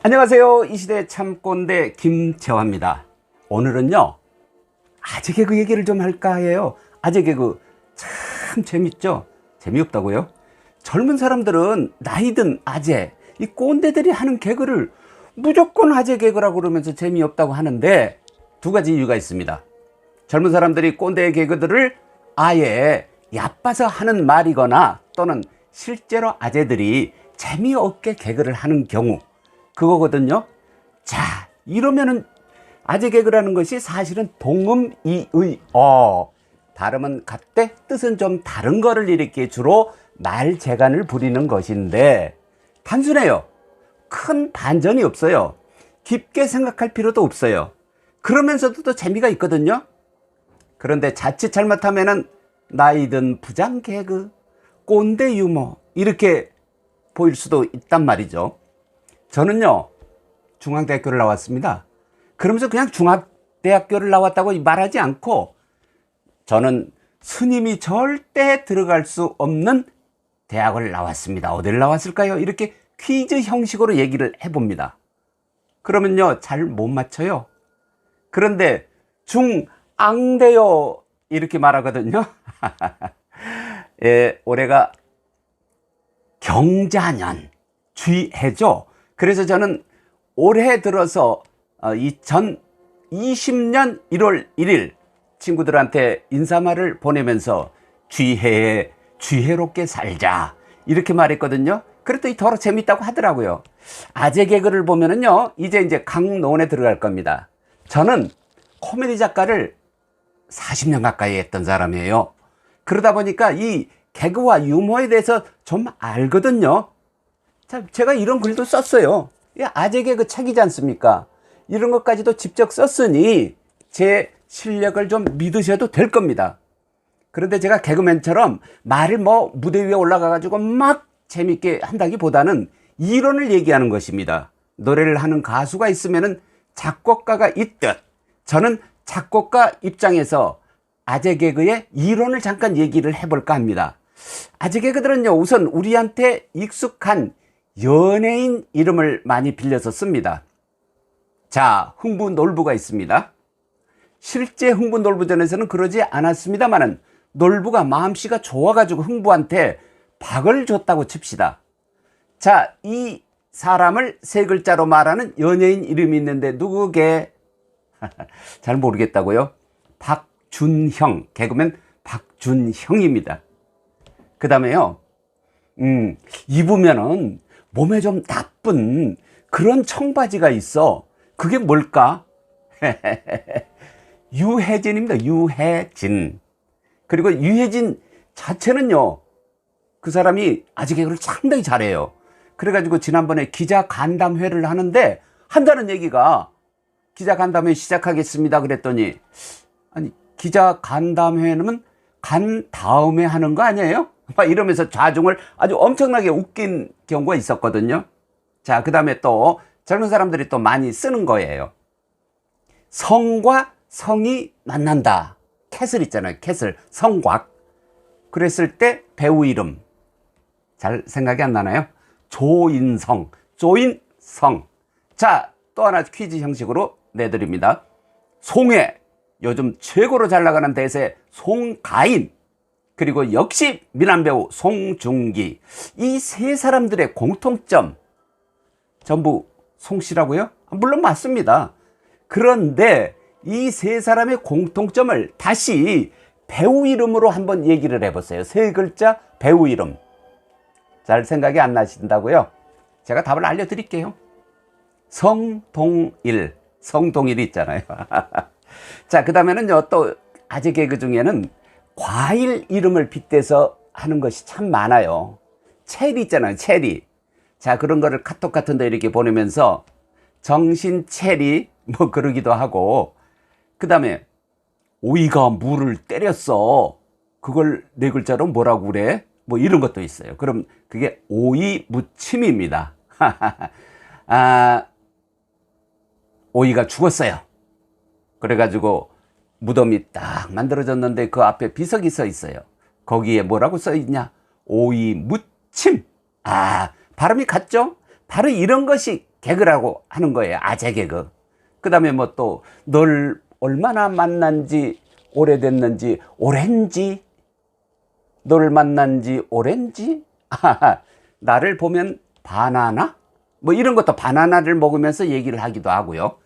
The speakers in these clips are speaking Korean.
안녕하세요. 이 시대 참꼰대 김재화입니다. 오늘은요, 아재 개그 얘기를 좀 할까 해요. 아재 개그 참 재밌죠? 재미없다고요? 젊은 사람들은 나이든 아재, 이 꼰대들이 하는 개그를 무조건 아재 개그라고 그러면서 재미없다고 하는데 두 가지 이유가 있습니다. 젊은 사람들이 꼰대 개그들을 아예 얕봐서 하는 말이거나 또는 실제로 아재들이 재미없게 개그를 하는 경우, 그거거든요. 자, 이러면은 아재 개그라는 것이 사실은 동음이의 발음은 같되 뜻은 좀 다른 거를 이렇게 주로 말재간을 부리는 것인데 단순해요. 큰 반전이 없어요. 깊게 생각할 필요도 없어요. 그러면서도 또 재미가 있거든요. 그런데 자칫 잘못하면은 나이든 부장 개그, 꼰대 유머 이렇게 보일 수도 있단 말이죠. 저는요, 중앙대학교를 나왔습니다. 그러면서 그냥 중앙대학교를 나왔다고 말하지 않고 저는 스님이 절대 들어갈 수 없는 대학을 나왔습니다. 어디를 나왔을까요? 이렇게 퀴즈 형식으로 얘기를 해봅니다. 그러면요, 잘 못 맞춰요. 그런데 중앙대요 이렇게 말하거든요. 예, 올해가 경자년 쥐해죠. 그래서 저는 올해 들어서 2020년 1월 1일 친구들한테 인사말을 보내면서 쥐해에 쥐해롭게 살자 이렇게 말했거든요. 그랬더니 더러 재밌다고 하더라고요. 아재 개그를 보면은요, 이제 강론에 들어갈 겁니다. 저는 코미디 작가를 40년 가까이 했던 사람이에요. 그러다 보니까 이 개그와 유머에 대해서 좀 알거든요. 자, 제가 이런 글도 썼어요. 아재 개그 책이지 않습니까? 이런 것까지도 직접 썼으니 제 실력을 좀 믿으셔도 될 겁니다. 그런데 제가 개그맨처럼 말을 무대 위에 올라가가지고 막 재밌게 한다기보다는 이론을 얘기하는 것입니다. 노래를 하는 가수가 있으면은 작곡가가 있듯 저는 작곡가 입장에서 아재 개그의 이론을 잠깐 얘기를 해볼까 합니다. 아재 개그들은요, 우선 우리한테 익숙한 연예인 이름을 많이 빌려서 씁니다. 자, 흥부놀부가 있습니다. 실제 흥부놀부전에서는 그러지 않았습니다만은 놀부가 마음씨가 좋아가지고 흥부한테 박을 줬다고 칩시다. 자, 이 사람을 세 글자로 말하는 연예인 이름이 있는데 누구게? 잘 모르겠다고요? 박준형, 개그맨 박준형입니다. 그 다음에요, 입으면은 몸에 좀 나쁜 그런 청바지가 있어. 그게 뭘까? 유해진입니다. 유해진. 그리고 유해진 자체는요, 그 사람이 아재 개그를 상당히 잘해요. 그래가지고 지난번에 기자간담회를 하는데 한다는 얘기가, 기자간담회 시작하겠습니다 그랬더니, 아니, 기자간담회는 간 다음에 하는 거 아니에요? 막 이러면서 좌중을 아주 엄청나게 웃긴 경우가 있었거든요. 자, 그 다음에 또 젊은 사람들이 또 많이 쓰는 거예요. 성과 성이 만난다. 캐슬 있잖아요. 캐슬. 성곽. 그랬을 때 배우 이름 잘 생각이 안 나나요? 조인성. 조인성. 자, 또 하나 퀴즈 형식으로 내드립니다. 송혜. 요즘 최고로 잘 나가는 대세 송가인. 그리고 역시 미남배우 송중기. 이 세 사람들의 공통점 전부 송씨라고요? 물론 맞습니다. 그런데 이 세 사람의 공통점을 다시 배우 이름으로 한번 얘기를 해보세요. 세 글자 배우 이름. 잘 생각이 안 나신다고요? 제가 답을 알려드릴게요. 성동일. 성동일이 있잖아요. 자, 그 다음에는요, 또 아재 개그 중에는 과일 이름을 빗대서 하는 것이 참 많아요. 체리 있잖아요. 체리. 자, 그런 거를 카톡 같은 데 이렇게 보내면서 정신 체리 그러기도 하고, 그 다음에 오이가 물을 때렸어. 그걸 네 글자로 뭐라고 그래? 이런 것도 있어요. 그럼 그게 오이 무침입니다. 오이가 죽었어요. 그래가지고 무덤이 딱 만들어졌는데 그 앞에 비석이 서 있어요. 거기에 뭐라고 써 있냐? 오이 무침. 발음이 같죠? 바로 이런 것이 개그라고 하는 거예요. 아재 개그. 그 다음에 뭐 또 널 얼마나 만난 지 오래됐는지 오렌지, 널 만난 지 오렌지, 나를 보면 바나나, 뭐 이런 것도 바나나를 먹으면서 얘기를 하기도 하고요.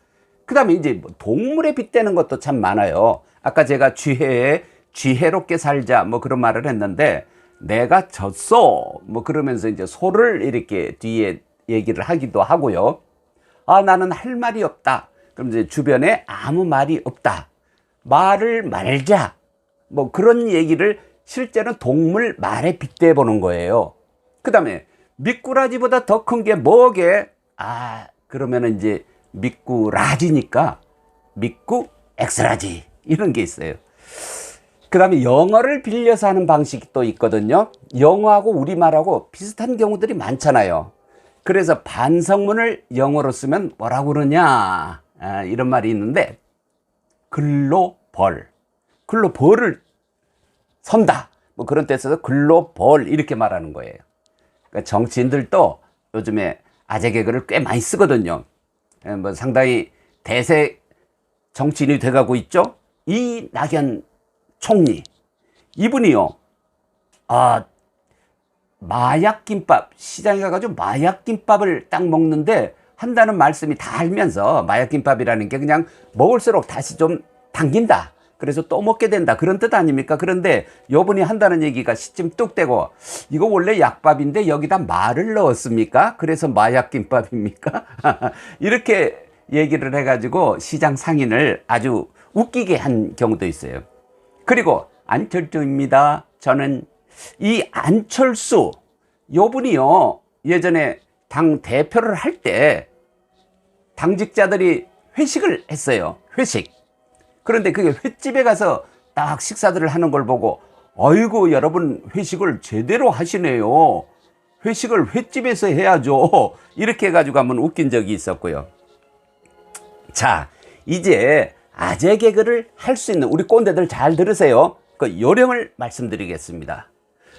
그 다음에 이제 뭐 동물에 빗대는 것도 참 많아요. 아까 제가 쥐해에 쥐해롭게 살자 뭐 그런 말을 했는데, 내가 졌어 뭐 그러면서 이제 소를 이렇게 뒤에 얘기를 하기도 하고요. 아, 나는 할 말이 없다. 그럼 이제 주변에 아무 말이 없다. 말을 말자. 뭐 그런 얘기를 실제는 동물 말에 빗대 보는 거예요. 그 다음에 미꾸라지보다 더 큰 게 뭐게? 아, 그러면은 이제 미꾸라지니까 미꾸 엑스라지 이런 게 있어요. 그 다음에 영어를 빌려서 하는 방식이 또 있거든요. 영어하고 우리말하고 비슷한 경우들이 많잖아요. 그래서 반성문을 영어로 쓰면 뭐라고 그러냐, 이런 말이 있는데, 글로 벌, 글로 벌을 선다 뭐 그런 뜻에서 글로 벌 이렇게 말하는 거예요. 그러니까 정치인들도 요즘에 아재 개그를 꽤 많이 쓰거든요. 뭐 상당히 대세 정치인이 돼가고 있죠. 이낙연 총리, 이분이요, 마약김밥 시장에 가가지고 마약김밥을 딱 먹는데 한다는 말씀이 다 알면서, 마약김밥이라는 게 그냥 먹을수록 다시 좀 당긴다, 그래서 또 먹게 된다, 그런 뜻 아닙니까? 그런데 요분이 한다는 얘기가 시침 뚝 떼고, 이거 원래 약밥인데 여기다 마를 넣었습니까? 그래서 마약김밥입니까? 이렇게 얘기를 해가지고 시장 상인을 아주 웃기게 한 경우도 있어요. 그리고 안철수입니다. 저는 이 안철수 요분이요, 예전에 당 대표를 할 때 당직자들이 회식을 했어요. 회식. 그런데 그게 횟집에 가서 딱 식사들을 하는 걸 보고, 아이고 여러분 회식을 제대로 하시네요. 회식을 횟집에서 해야죠. 이렇게 해가지고 한번 웃긴 적이 있었고요. 자, 이제 아재 개그를 할 수 있는 우리 꼰대들 잘 들으세요. 그 요령을 말씀드리겠습니다.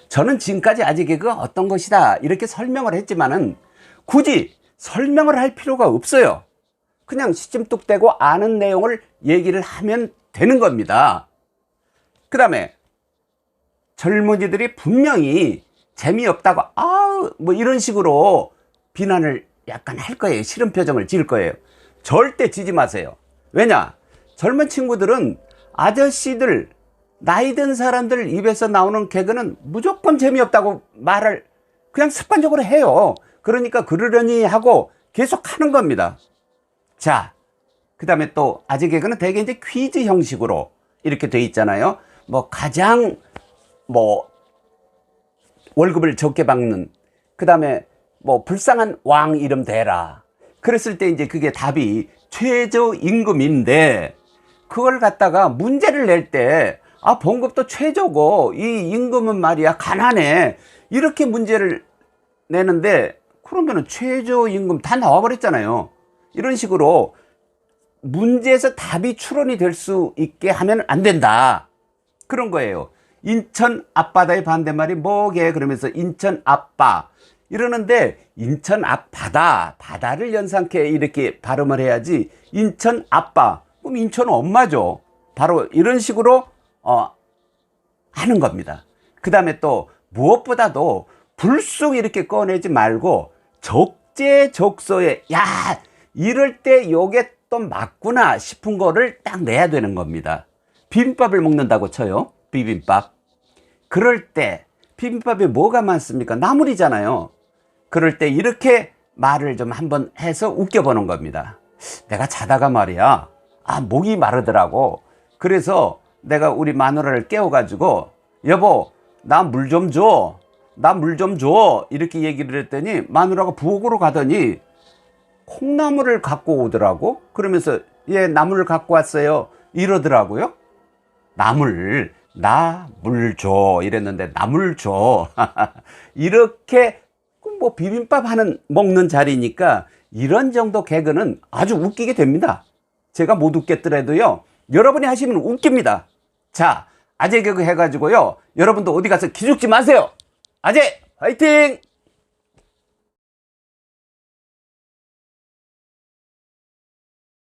저는 지금까지 아재 개그가 어떤 것이다 이렇게 설명을 했지만은 굳이 설명을 할 필요가 없어요. 그냥 시침뚝대고 아는 내용을 얘기를 하면 되는 겁니다. 그 다음에 젊은이들이 분명히 재미없다고 뭐 이런 식으로 비난을 약간 할 거예요. 싫은 표정을 지을 거예요. 절대 지지 마세요. 왜냐? 젊은 친구들은 아저씨들, 나이 든 사람들 입에서 나오는 개그는 무조건 재미없다고 말을 그냥 습관적으로 해요. 그러니까 그러려니 하고 계속 하는 겁니다. 자, 그 다음에 또 아재 개그는 대개 이제 퀴즈 형식으로 이렇게 돼 있잖아요. 뭐 가장 뭐 월급을 적게 받는, 그 다음에 뭐 불쌍한 왕 이름 대라. 그랬을 때 이제 그게 답이 최저임금인데, 그걸 갖다가 문제를 낼 때 봉급도 최저고 이 임금은 말이야 가난해, 이렇게 문제를 내는데, 그러면은 최저임금 다 나와버렸잖아요. 이런 식으로 문제에서 답이 추론이 될 수 있게 하면 안 된다, 그런 거예요. 인천 앞바다의 반대말이 뭐게? 그러면서 인천 앞바 이러는데, 인천 앞바다, 바다를 연상케 이렇게 발음을 해야지 인천 앞바, 그럼 인천 엄마죠. 바로 이런 식으로 하는 겁니다. 그 다음에 또 무엇보다도 불쑥 이렇게 꺼내지 말고 적재적소에, 야, 이럴 때 요게 또 맞구나 싶은 거를 딱 내야 되는 겁니다. 비빔밥을 먹는다고 쳐요. 비빔밥. 그럴 때 비빔밥에 뭐가 많습니까? 나물이잖아요. 그럴 때 이렇게 말을 좀 한번 해서 웃겨보는 겁니다. 내가 자다가 말이야, 목이 마르더라고. 그래서 내가 우리 마누라를 깨워가지고, 여보 나 물 좀 줘, 나 물 좀 줘, 이렇게 얘기를 했더니 마누라가 부엌으로 가더니 콩나물을 갖고 오더라고. 그러면서 예, 나물을 갖고 왔어요 이러더라고요. 나물, 나 물 줘 이랬는데 나물 줘. 이렇게 뭐 비빔밥 하는 먹는 자리니까 이런 정도 개그는 아주 웃기게 됩니다. 제가 못 웃겠더라도요, 여러분이 하시면 웃깁니다. 자, 아재 개그 해가지고요, 여러분도 어디 가서 기죽지 마세요. 아재 화이팅!